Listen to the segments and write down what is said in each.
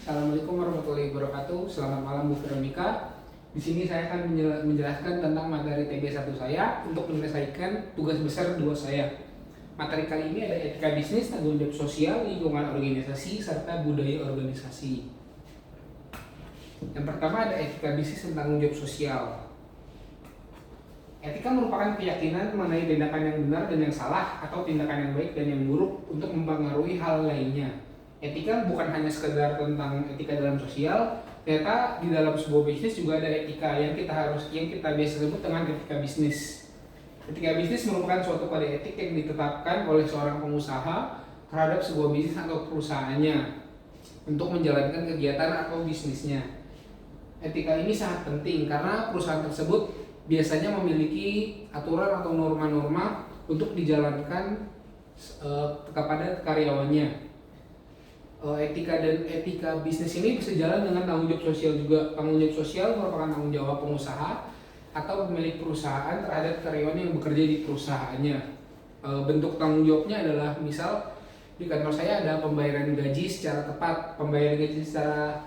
Assalamualaikum warahmatullahi wabarakatuh. Selamat malam Bu Veronica. Di sini saya akan menjelaskan tentang materi TB1 saya untuk menyelesaikan tugas besar 2 saya. Materi kali ini ada etika bisnis, tanggung jawab sosial, lingkungan organisasi, serta budaya organisasi. Yang pertama ada etika bisnis dan tanggung jawab sosial. Etika merupakan keyakinan mengenai tindakan yang benar dan yang salah atau tindakan yang baik dan yang buruk untuk mempengaruhi hal lainnya. Etika bukan hanya sekedar tentang etika dalam sosial, ternyata di dalam sebuah bisnis juga ada etika yang kita biasa sebut dengan etika bisnis. Etika bisnis merupakan suatu kode etik yang ditetapkan oleh seorang pengusaha terhadap sebuah bisnis atau perusahaannya untuk menjalankan kegiatan atau bisnisnya. Etika ini sangat penting karena perusahaan tersebut biasanya memiliki aturan atau norma-norma untuk dijalankan kepada karyawannya. Etika bisnis ini bisa jalan dengan tanggung jawab sosial juga. Tanggung jawab sosial merupakan tanggung jawab pengusaha atau pemilik perusahaan terhadap karyawan yang bekerja di perusahaannya. Bentuk tanggung jawabnya adalah misal di kantor saya ada pembayaran gaji secara tepat. Pembayaran gaji secara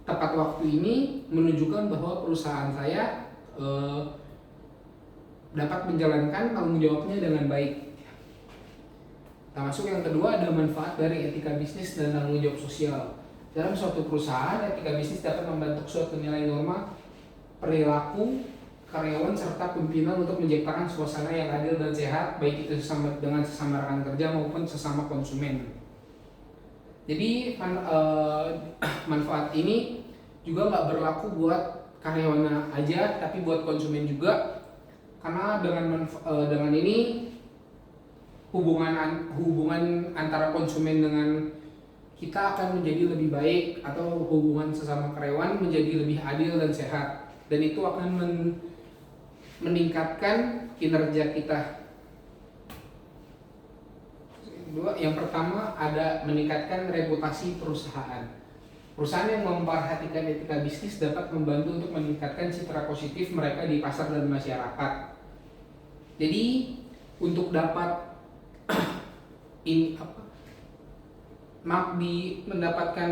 tepat waktu ini menunjukkan bahwa perusahaan saya dapat menjalankan tanggung jawabnya dengan baik. Termasuk yang kedua ada manfaat dari etika bisnis dan tanggung jawab sosial. Dalam suatu perusahaan, etika bisnis dapat membentuk suatu nilai norma perilaku karyawan serta pimpinan untuk menciptakan suasana yang adil dan sehat, baik itu dengan sesama rekan kerja maupun sesama konsumen. Jadi manfaat ini juga nggak berlaku buat karyawan aja, tapi buat konsumen juga. Karena dengan ini hubungan antara konsumen dengan kita akan menjadi lebih baik, atau hubungan sesama karyawan menjadi lebih adil dan sehat, dan itu akan meningkatkan kinerja kita. Yang pertama ada meningkatkan reputasi perusahaan. Perusahaan yang memperhatikan etika bisnis dapat membantu untuk meningkatkan citra positif mereka di pasar dan masyarakat. Jadi untuk dapat mendapatkan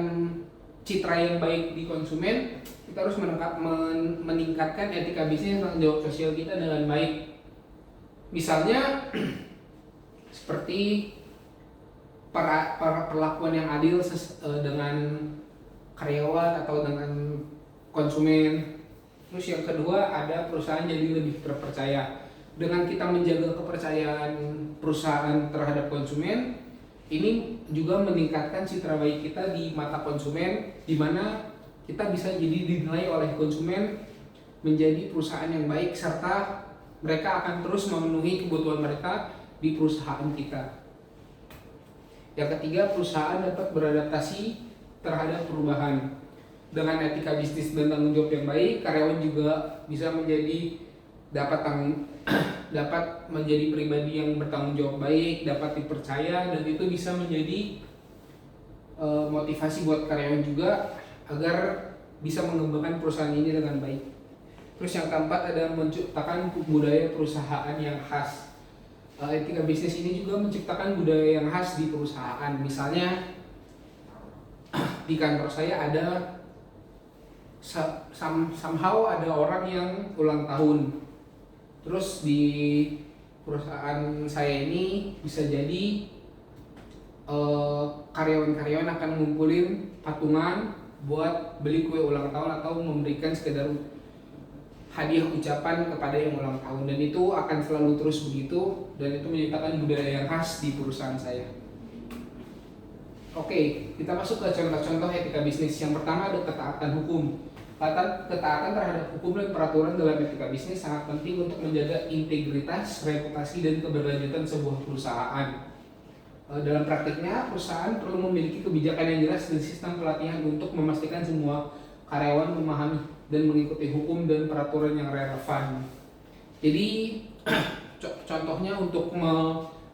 citra yang baik di konsumen, kita harus meningkatkan etika bisnis dan tanggung jawab sosial kita dengan baik. Misalnya seperti para perlakuan yang adil dengan karyawan atau dengan konsumen. Terus yang kedua ada perusahaan jadi lebih terpercaya. Dengan kita menjaga kepercayaan perusahaan terhadap konsumen, ini juga meningkatkan citra baik kita di mata konsumen, di mana kita bisa jadi dinilai oleh konsumen menjadi perusahaan yang baik, serta mereka akan terus memenuhi kebutuhan mereka di perusahaan kita. Yang ketiga, perusahaan dapat beradaptasi terhadap perubahan. Dengan etika bisnis dan tanggung jawab yang baik, karyawan juga bisa dapat menjadi pribadi yang bertanggung jawab baik, dapat dipercaya, dan itu bisa menjadi motivasi buat karyawan juga agar bisa mengembangkan perusahaan ini dengan baik. Terus yang keempat ada menciptakan budaya perusahaan yang khas. Etika bisnis ini juga menciptakan budaya yang khas di perusahaan. Misalnya di kantor saya ada somehow ada orang yang ulang tahun. Terus di perusahaan saya ini bisa jadi karyawan-karyawan akan ngumpulin patungan buat beli kue ulang tahun atau memberikan sekedar hadiah ucapan kepada yang ulang tahun, dan itu akan selalu terus begitu, dan itu menciptakan budaya yang khas di perusahaan saya. Oke, kita masuk ke contoh-contoh etika bisnis. Yang pertama ada ketaatan hukum. Ketaatan terhadap hukum dan peraturan dalam etika bisnis sangat penting untuk menjaga integritas, reputasi, dan keberlanjutan sebuah perusahaan. Dalam praktiknya, perusahaan perlu memiliki kebijakan yang jelas dan sistem pelatihan untuk memastikan semua karyawan memahami dan mengikuti hukum dan peraturan yang relevan. Jadi contohnya untuk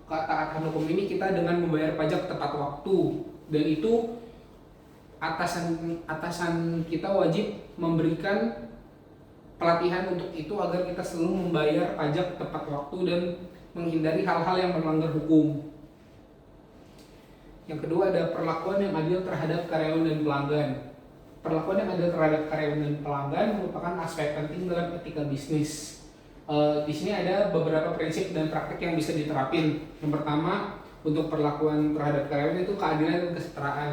ketaatan hukum ini kita dengan membayar pajak tepat waktu, dan itu atasan kita wajib memberikan pelatihan untuk itu agar kita selalu membayar pajak tepat waktu dan menghindari hal-hal yang melanggar hukum. Yang kedua ada perlakuan yang adil terhadap karyawan dan pelanggan. perlakuan yang adil terhadap karyawan dan pelanggan merupakan aspek penting dalam etika bisnis. Di sini ada beberapa prinsip dan praktik yang bisa diterapin. Yang pertama, untuk perlakuan terhadap karyawan itu keadilan dan kesetaraan.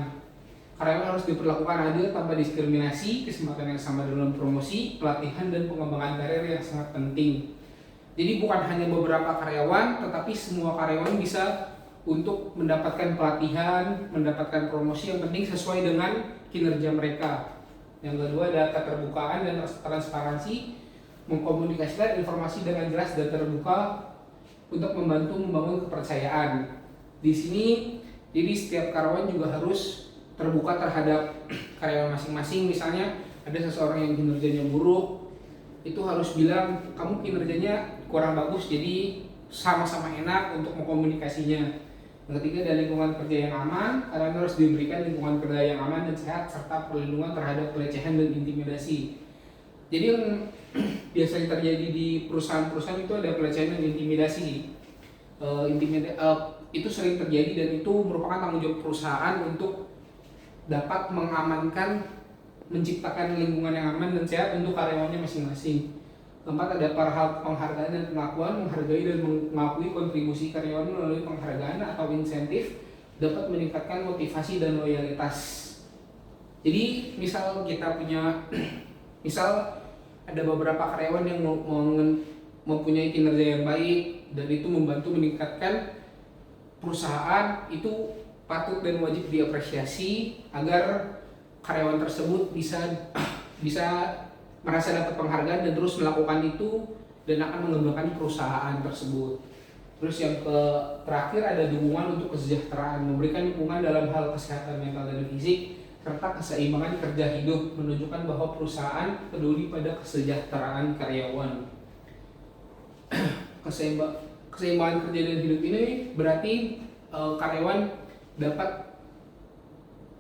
Karyawan harus diperlakukan adil tanpa diskriminasi, kesempatan yang sama dalam promosi, pelatihan, dan pengembangan karir yang sangat penting. Jadi bukan hanya beberapa karyawan, tetapi semua karyawan bisa untuk mendapatkan pelatihan, mendapatkan promosi yang penting sesuai dengan kinerja mereka. Yang kedua ada keterbukaan dan transparansi, mengkomunikasikan informasi dengan jelas dan terbuka untuk membantu membangun kepercayaan. Di sini jadi setiap karyawan juga harus terbuka terhadap karyawan masing-masing. Misalnya ada seseorang yang kinerjanya buruk, itu harus bilang kamu kinerjanya kurang bagus, jadi sama-sama enak untuk mengkomunikasinya. Yang ketiga ada lingkungan kerja yang aman, karyawan harus diberikan lingkungan kerja yang aman dan sehat serta perlindungan terhadap pelecehan dan intimidasi. Jadi yang biasanya terjadi di perusahaan-perusahaan itu ada pelecehan dan intimidasi. Itu sering terjadi dan itu merupakan tanggung jawab perusahaan untuk dapat mengamankan, menciptakan lingkungan yang aman dan sehat untuk karyawannya masing-masing. Keempat ada penghargaan dan pengakuan, menghargai dan mengakui kontribusi karyawan melalui penghargaan atau insentif dapat meningkatkan motivasi dan loyalitas. Jadi misal kita punya, misal ada beberapa karyawan yang mempunyai kinerja yang baik dan itu membantu meningkatkan perusahaan, itu patut dan wajib diapresiasi agar karyawan tersebut bisa merasa dapat penghargaan dan terus melakukan itu dan akan mengembangkan perusahaan tersebut. Terus yang terakhir ada dukungan untuk kesejahteraan, memberikan dukungan dalam hal kesehatan mental dan fisik serta keseimbangan kerja hidup, menunjukkan bahwa perusahaan peduli pada kesejahteraan karyawan. Keseimbangan kerja dan hidup ini berarti karyawan dapat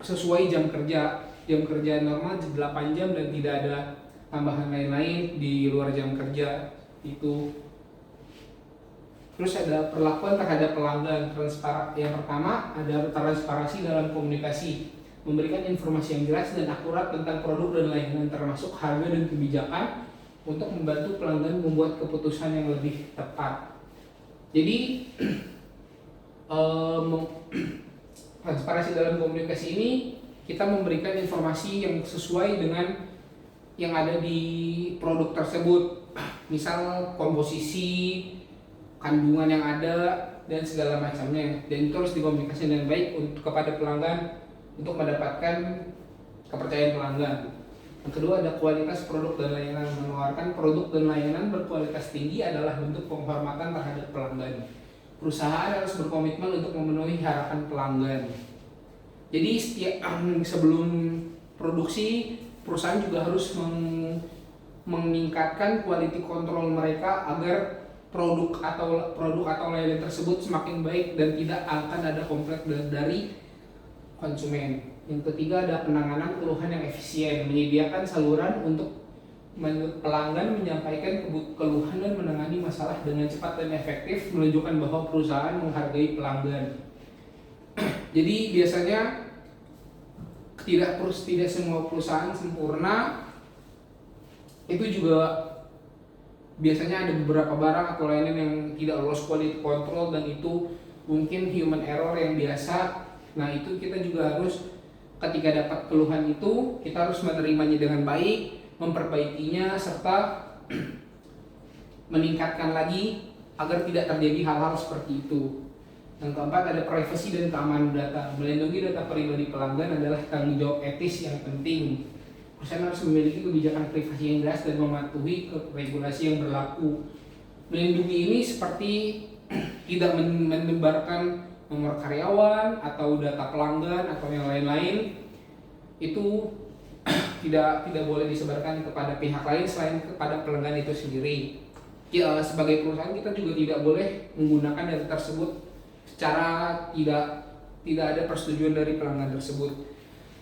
sesuai jam kerja normal 8 jam dan tidak ada tambahan lain-lain di luar jam kerja itu. Terus ada perlakuan terhadap pelanggan. Yang pertama ada transparansi dalam komunikasi, memberikan informasi yang jelas dan akurat tentang produk dan layanan termasuk harga dan kebijakan untuk membantu pelanggan membuat keputusan yang lebih tepat. Jadi transparansi dalam komunikasi ini kita memberikan informasi yang sesuai dengan yang ada di produk tersebut, misal komposisi, kandungan yang ada dan segala macamnya, dan itu harus dikomunikasikan dengan baik kepada pelanggan untuk mendapatkan kepercayaan pelanggan. Yang kedua ada kualitas produk dan layanan, menawarkan produk dan layanan berkualitas tinggi adalah bentuk penghormatan terhadap pelanggan. Perusahaan harus berkomitmen untuk memenuhi harapan pelanggan. Jadi sebelum produksi, perusahaan juga harus meningkatkan quality control mereka agar produk atau layanan tersebut semakin baik dan tidak akan ada komplain dari konsumen. Yang ketiga ada penanganan keluhan yang efisien, menyediakan saluran untuk pelanggan menyampaikan keluhan dan menangani masalah dengan cepat dan efektif, menunjukkan bahwa perusahaan menghargai pelanggan. Jadi biasanya tidak semua perusahaan sempurna. Itu juga biasanya ada beberapa barang atau layanan yang tidak lolos quality control dan itu mungkin human error yang biasa. Nah itu kita juga harus, ketika dapat keluhan itu kita harus menerimanya dengan baik, memperbaikinya serta meningkatkan lagi agar tidak terjadi hal-hal seperti itu. Yang keempat ada privasi dan keamanan data. Melindungi data pribadi pelanggan adalah tanggung jawab etis yang penting. Perusahaan harus memiliki kebijakan privasi yang jelas dan mematuhi regulasi yang berlaku. Melindungi ini seperti tidak menyebarkan nomor karyawan atau data pelanggan atau yang lain-lain. Itu tidak boleh disebarkan kepada pihak lain selain kepada pelanggan itu sendiri. Ya, sebagai perusahaan kita juga tidak boleh menggunakan data tersebut secara tidak ada persetujuan dari pelanggan tersebut.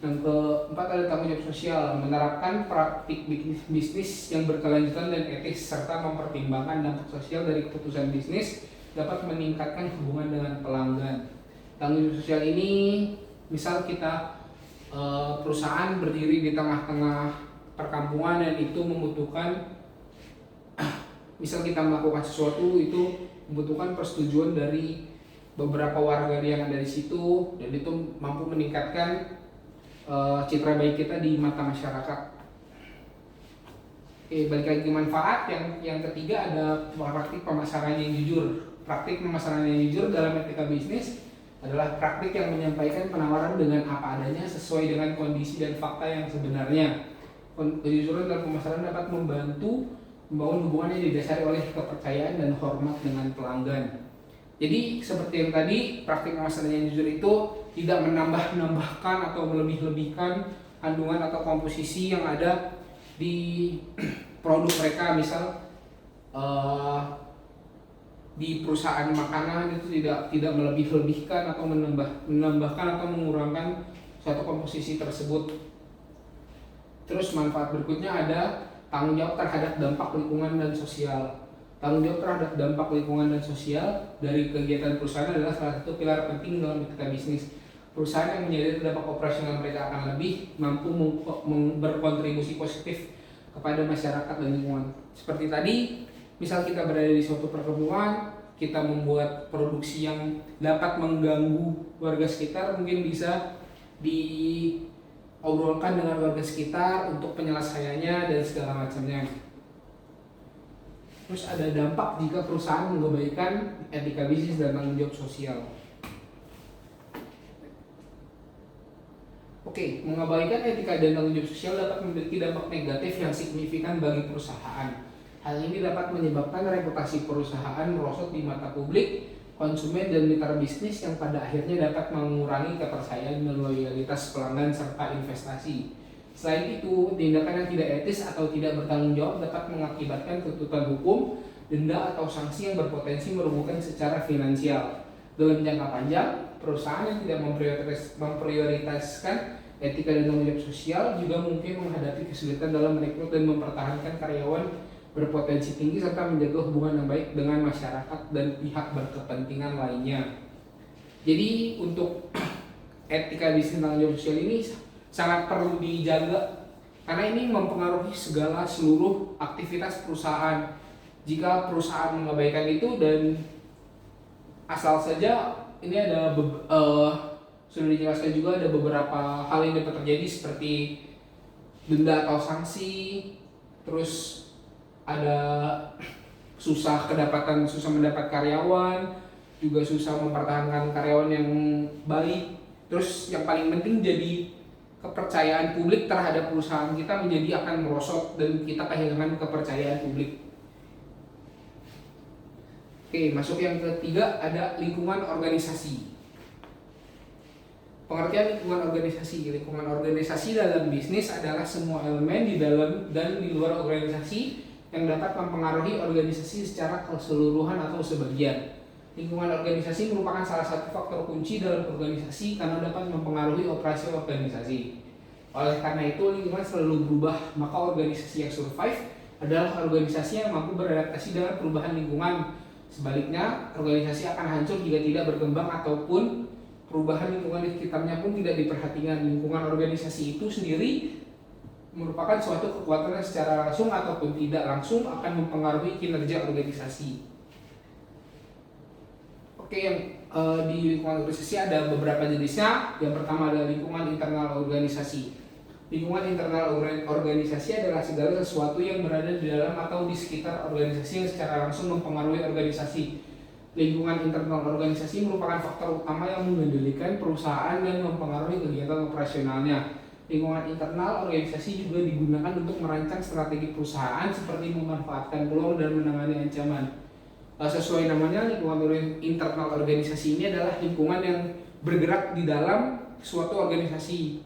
Yang keempat ada tanggung jawab sosial, menerapkan praktik bisnis yang berkelanjutan dan etis serta mempertimbangkan dampak sosial dari keputusan bisnis dapat meningkatkan hubungan dengan pelanggan. Tanggung jawab sosial ini misal kita perusahaan berdiri di tengah-tengah perkampungan dan itu membutuhkan misal kita melakukan sesuatu itu membutuhkan persetujuan dari beberapa warga yang ada di situ dan itu mampu meningkatkan citra baik kita di mata masyarakat. Oke, balik lagi ke manfaat. Yang ketiga ada praktik pemasaran yang jujur. Praktik pemasaran yang jujur dalam etika bisnis adalah praktik yang menyampaikan penawaran dengan apa adanya sesuai dengan kondisi dan fakta yang sebenarnya. Kejujuran dalam pemasaran dapat membantu membangun hubungan yang didasari oleh kepercayaan dan hormat dengan pelanggan. Jadi seperti yang tadi, praktik pemasaran yang jujur itu tidak menambah-nambahkan atau melebih-lebihkan kandungan atau komposisi yang ada di produk mereka. Misal di perusahaan makanan itu tidak melebih-lebihkan atau menambahkan atau mengurangkan suatu komposisi tersebut. Terus manfaat berikutnya ada tanggung jawab terhadap dampak lingkungan dan sosial. Tanggung jawab terhadap dampak lingkungan dan sosial dari kegiatan perusahaan adalah salah satu pilar penting dalam etika bisnis. Perusahaan yang menyadari dampak operasional mereka akan lebih mampu berkontribusi positif kepada masyarakat dan lingkungan. Seperti tadi, misal kita berada di suatu perkampungan, kita membuat produksi yang dapat mengganggu warga sekitar, mungkin bisa diobrolkan dengan warga sekitar untuk penyelesaiannya dan segala macamnya. Terus ada dampak jika perusahaan mengabaikan etika bisnis dan tanggung jawab sosial. Oke, mengabaikan etika dan tanggung jawab sosial dapat memiliki dampak negatif yang signifikan bagi perusahaan. Hal ini dapat menyebabkan reputasi perusahaan merosot di mata publik, konsumen, dan mitra bisnis yang pada akhirnya dapat mengurangi kepercayaan dan loyalitas pelanggan serta investasi. Selain itu, tindakan yang tidak etis atau tidak bertanggung jawab dapat mengakibatkan tuntutan hukum, denda, atau sanksi yang berpotensi merugikan secara finansial. Dalam jangka panjang, perusahaan yang tidak memprioritaskan etika dan tanggung jawab sosial juga mungkin menghadapi kesulitan dalam merekrut dan mempertahankan karyawan berpotensi tinggi serta menjaga hubungan yang baik dengan masyarakat dan pihak berkepentingan lainnya. Jadi untuk etika bisnis dan tanggung jawab sosial ini sangat perlu dijaga karena ini mempengaruhi seluruh aktivitas perusahaan. Jika perusahaan mengabaikan itu dan asal saja ini ada sudah dijelaskan juga ada beberapa hal yang dapat terjadi seperti denda atau sanksi, terus ada susah mendapat karyawan, juga susah mempertahankan karyawan yang baik. Terus yang paling penting jadi kepercayaan publik terhadap perusahaan kita menjadi akan merosot dan kita kehilangan kepercayaan publik. Oke, masuk yang ketiga ada lingkungan organisasi. Pengertian lingkungan organisasi. Lingkungan organisasi dalam bisnis adalah semua elemen di dalam dan di luar organisasi yang dapat mempengaruhi organisasi secara keseluruhan atau sebagian. Lingkungan organisasi merupakan salah satu faktor kunci dalam organisasi karena dapat mempengaruhi operasi organisasi. Oleh karena itu, lingkungan selalu berubah, maka organisasi yang survive adalah organisasi yang mampu beradaptasi dengan perubahan lingkungan. Sebaliknya, organisasi akan hancur jika tidak berkembang ataupun perubahan lingkungan di sekitarnya pun tidak diperhatikan. Lingkungan organisasi itu sendiri merupakan suatu kekuatan yang secara langsung ataupun tidak langsung akan mempengaruhi kinerja organisasi. Oke, yang di lingkungan organisasi ada beberapa jenisnya. Yang pertama adalah lingkungan internal organisasi. Lingkungan internal organisasi adalah segala sesuatu yang berada di dalam atau di sekitar organisasi yang secara langsung mempengaruhi organisasi. Lingkungan internal organisasi merupakan faktor utama yang mengendalikan perusahaan dan mempengaruhi kegiatan operasionalnya. Lingkungan internal organisasi juga digunakan untuk merancang strategi perusahaan seperti memanfaatkan peluang dan menangani ancaman. Sesuai namanya, lingkungan internal organisasi ini adalah lingkungan yang bergerak di dalam suatu organisasi.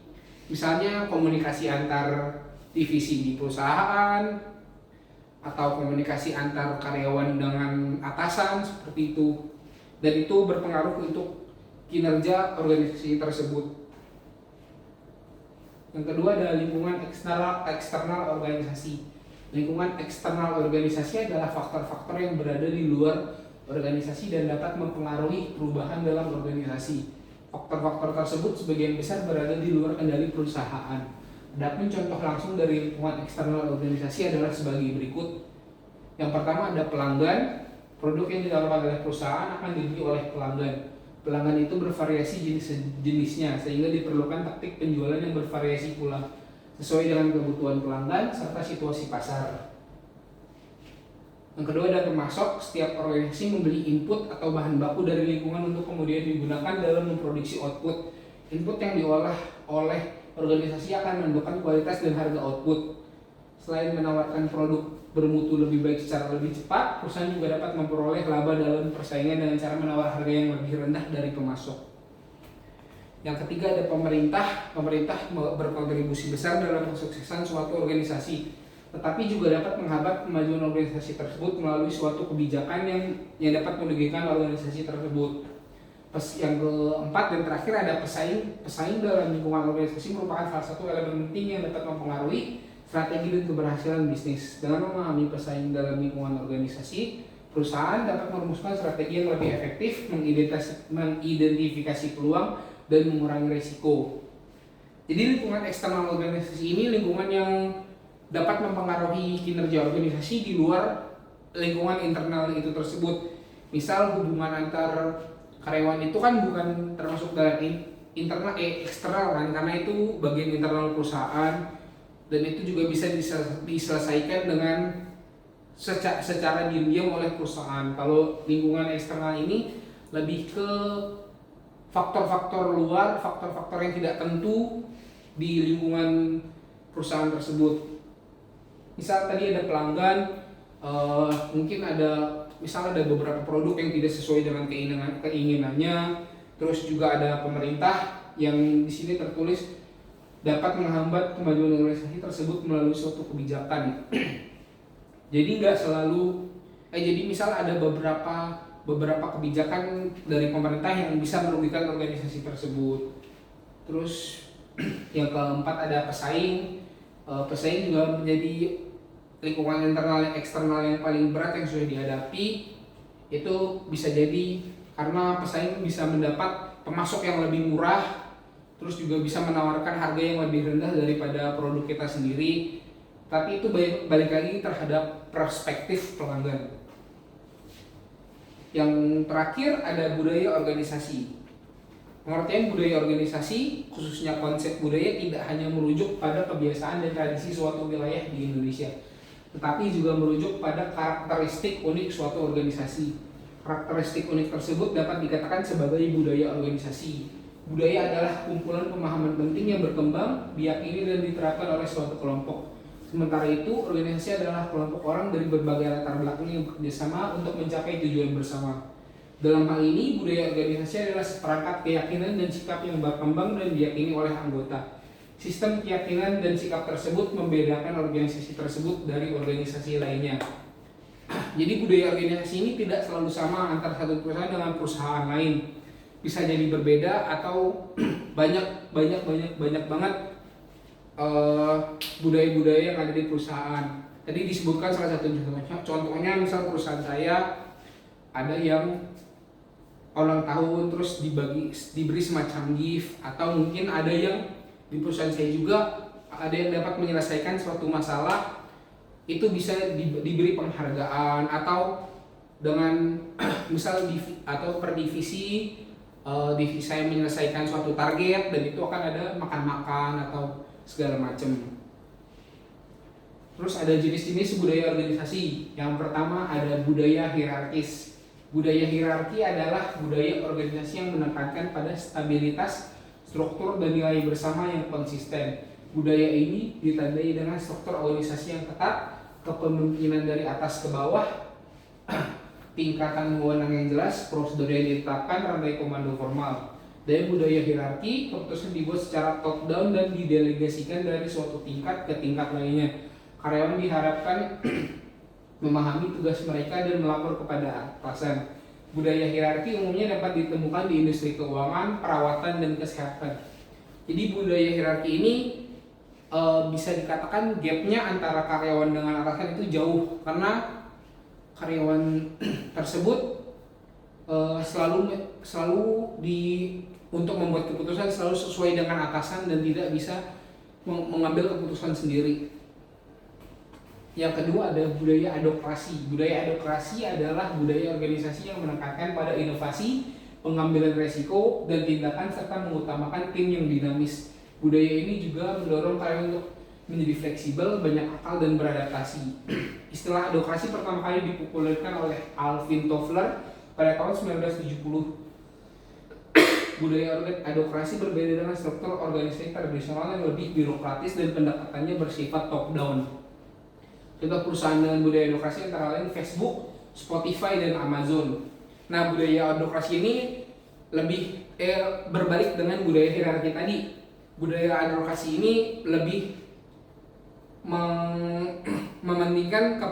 Misalnya komunikasi antar divisi di perusahaan atau komunikasi antar karyawan dengan atasan seperti itu. Dan itu berpengaruh untuk kinerja organisasi tersebut. Yang kedua adalah lingkungan eksternal organisasi. Lingkungan eksternal organisasi adalah faktor-faktor yang berada di luar organisasi dan dapat mempengaruhi perubahan dalam organisasi. Faktor-faktor tersebut sebagian besar berada di luar kendali perusahaan. Adapun contoh langsung dari lingkungan eksternal organisasi adalah sebagai berikut. Yang pertama ada pelanggan. Produk yang ditawarkan oleh perusahaan akan dibeli oleh pelanggan. Pelanggan itu bervariasi jenisnya sehingga diperlukan taktik penjualan yang bervariasi pula sesuai dengan kebutuhan pelanggan serta situasi pasar. Yang kedua ada pemasok. Setiap organisasi membeli input atau bahan baku dari lingkungan untuk kemudian digunakan dalam memproduksi output. Input yang diolah oleh organisasi akan menentukan kualitas dan harga output. Selain menawarkan produk bermutu lebih baik secara lebih cepat, perusahaan juga dapat memperoleh laba dalam persaingan dengan cara menawar harga yang lebih rendah dari pemasok. Yang ketiga ada pemerintah. Pemerintah berkontribusi besar dalam kesuksesan suatu organisasi, tetapi juga dapat menghambat kemajuan organisasi tersebut melalui suatu kebijakan yang dapat merugikan organisasi tersebut. Yang keempat dan terakhir ada pesaing. Pesaing dalam lingkungan organisasi merupakan salah satu elemen penting yang dapat mempengaruhi strategi dan keberhasilan bisnis. Dengan memahami pesaing dalam lingkungan organisasi, perusahaan dapat merumuskan strategi yang lebih efektif, mengidentifikasi peluang, dan mengurangi risiko. Jadi lingkungan eksternal organisasi ini lingkungan yang dapat mempengaruhi kinerja organisasi di luar lingkungan internal itu tersebut. Misal hubungan antar karyawan itu kan bukan termasuk dalam internal eksternal kan, karena itu bagian internal perusahaan. Dan itu juga bisa diselesaikan dengan secara diam-diam oleh perusahaan. Kalau lingkungan eksternal ini lebih ke faktor-faktor luar, faktor-faktor yang tidak tentu di lingkungan perusahaan tersebut. Misal tadi ada pelanggan, mungkin ada beberapa produk yang tidak sesuai dengan keinginannya. Terus juga ada pemerintah yang di sini tertulis dapat menghambat kemajuan organisasi tersebut melalui suatu kebijakan. Jadi nggak selalu, jadi misal ada beberapa kebijakan dari pemerintah yang bisa merugikan organisasi tersebut. Terus yang keempat ada pesaing. Pesaing juga menjadi lingkungan internal dan eksternal yang paling berat yang sudah dihadapi. Itu bisa jadi karena pesaing bisa mendapat pemasok yang lebih murah, terus juga bisa menawarkan harga yang lebih rendah daripada produk kita sendiri. Tapi itu balik lagi terhadap perspektif pelanggan. Yang terakhir ada budaya organisasi. Pengertian budaya organisasi, khususnya konsep budaya, tidak hanya merujuk pada kebiasaan dan tradisi suatu wilayah di Indonesia, tetapi juga merujuk pada karakteristik unik suatu organisasi. Karakteristik unik tersebut dapat dikatakan sebagai budaya organisasi. Budaya adalah kumpulan pemahaman penting yang berkembang, diyakini dan diterapkan oleh suatu kelompok. Sementara itu, organisasi adalah kelompok orang dari berbagai latar belakang yang bekerjasama untuk mencapai tujuan bersama. Dalam hal ini, budaya organisasi adalah seperangkat keyakinan dan sikap yang berkembang dan diyakini oleh anggota. Sistem keyakinan dan sikap tersebut membedakan organisasi tersebut dari organisasi lainnya. Jadi budaya organisasi ini tidak selalu sama antara satu perusahaan dengan perusahaan lain. Bisa jadi berbeda atau banyak banget budaya-budaya yang ada di perusahaan. Tadi disebutkan salah satu contohnya, misal perusahaan saya ada yang ulang tahun terus diberi semacam gift, atau mungkin ada yang di perusahaan saya juga ada yang dapat menyelesaikan suatu masalah itu bisa diberi penghargaan, atau dengan misal atau per divisi saya menyelesaikan suatu target dan itu akan ada makan-makan atau segala macam. Terus ada jenis-jenis budaya organisasi. Yang pertama ada budaya hierarkis. Budaya hierarki adalah budaya organisasi yang menekankan pada stabilitas, struktur, dan nilai bersama yang konsisten. Budaya ini ditandai dengan struktur organisasi yang ketat, kepemimpinan dari atas ke bawah, tingkatan wewenang yang jelas, prosedur yang ditetapkan, rantai komando formal. Dari budaya hierarki, keputusan dibuat secara top down dan didelegasikan dari suatu tingkat ke tingkat lainnya. Karyawan diharapkan memahami tugas mereka dan melapor kepada atasan. Budaya hierarki umumnya dapat ditemukan di industri keuangan, perawatan, dan kesehatan. Jadi budaya hierarki ini bisa dikatakan gapnya antara karyawan dengan atasan itu jauh, karena karyawan tersebut selalu untuk membuat keputusan selalu sesuai dengan atasan dan tidak bisa mengambil keputusan sendiri. Yang kedua ada budaya adokrasi. Budaya adokrasi adalah budaya organisasi yang menekankan pada inovasi, pengambilan resiko, dan tindakan serta mengutamakan tim yang dinamis. Budaya ini juga mendorong kalian untuk menjadi fleksibel, banyak akal, dan beradaptasi. Istilah adokrasi pertama kali dipopulerkan oleh Alvin Toffler pada tahun 1970. Budaya adokrasi berbeda dengan struktur organisasi tradisional yang lebih birokratis dan pendekatannya bersifat top down. Contoh perusahaan dengan budaya adokrasi antara lain Facebook, Spotify, dan Amazon. Nah, budaya adokrasi ini lebih berbalik dengan budaya hierarki tadi. Budaya adokrasi ini lebih mementingkan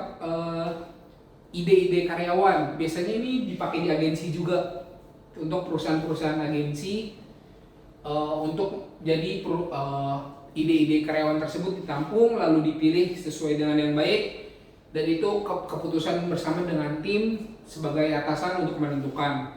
ide-ide karyawan. Biasanya ini dipakai di agensi juga. Untuk perusahaan-perusahaan agensi untuk jadi ide-ide karyawan tersebut ditampung lalu dipilih sesuai dengan yang baik, dan itu keputusan bersama dengan tim sebagai atasan untuk menentukan.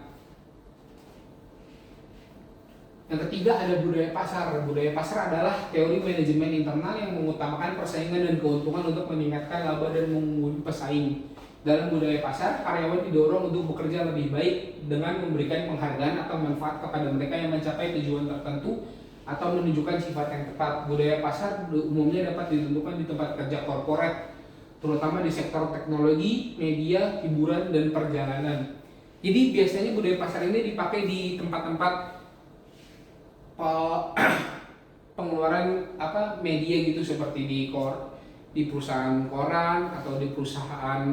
Yang ketiga ada budaya pasar. Budaya pasar adalah teori manajemen internal yang mengutamakan persaingan dan keuntungan untuk meningkatkan laba dan mengungguli pesaing. Dalam budaya pasar, karyawan didorong untuk bekerja lebih baik dengan memberikan penghargaan atau manfaat kepada mereka yang mencapai tujuan tertentu atau menunjukkan sifat yang tepat. Budaya pasar umumnya dapat ditentukan di tempat kerja korporat, terutama di sektor teknologi, media, hiburan, dan perjalanan. Jadi biasanya budaya pasar ini dipakai di tempat-tempat pengeluaran media gitu, seperti di perusahaan koran atau di perusahaan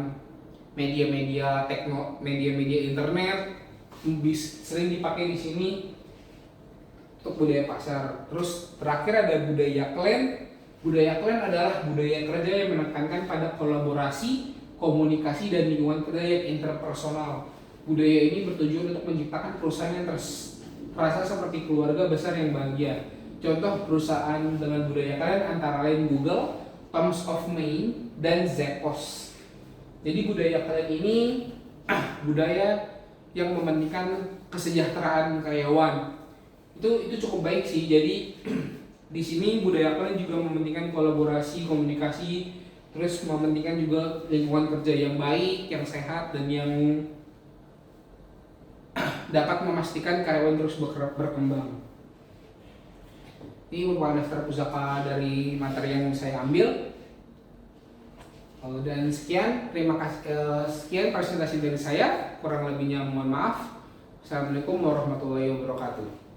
media-media media-media internet, sering dipakai di sini untuk budaya pasar. Terus terakhir ada budaya klan. Budaya klan adalah budaya kerja yang menekankan pada kolaborasi, komunikasi, dan lingkungan kerja yang interpersonal. Budaya ini bertujuan untuk menciptakan perusahaan yang terasa seperti keluarga besar yang bahagia. Contoh perusahaan dengan budaya klan antara lain Google, Thomas of Maine, dan Zappos. Jadi budaya kalian ini budaya yang mementingkan kesejahteraan karyawan. Itu cukup baik sih. Jadi di sini budaya kalian juga mementingkan kolaborasi, komunikasi, terus mementingkan juga lingkungan kerja yang baik, yang sehat, dan yang dapat memastikan karyawan terus berkembang. Ini merupakan daftar pusaka dari materi yang saya ambil. Dan sekian, terima kasih. Sekian presentasi dari saya, kurang lebihnya mohon maaf. Assalamualaikum warahmatullahi wabarakatuh.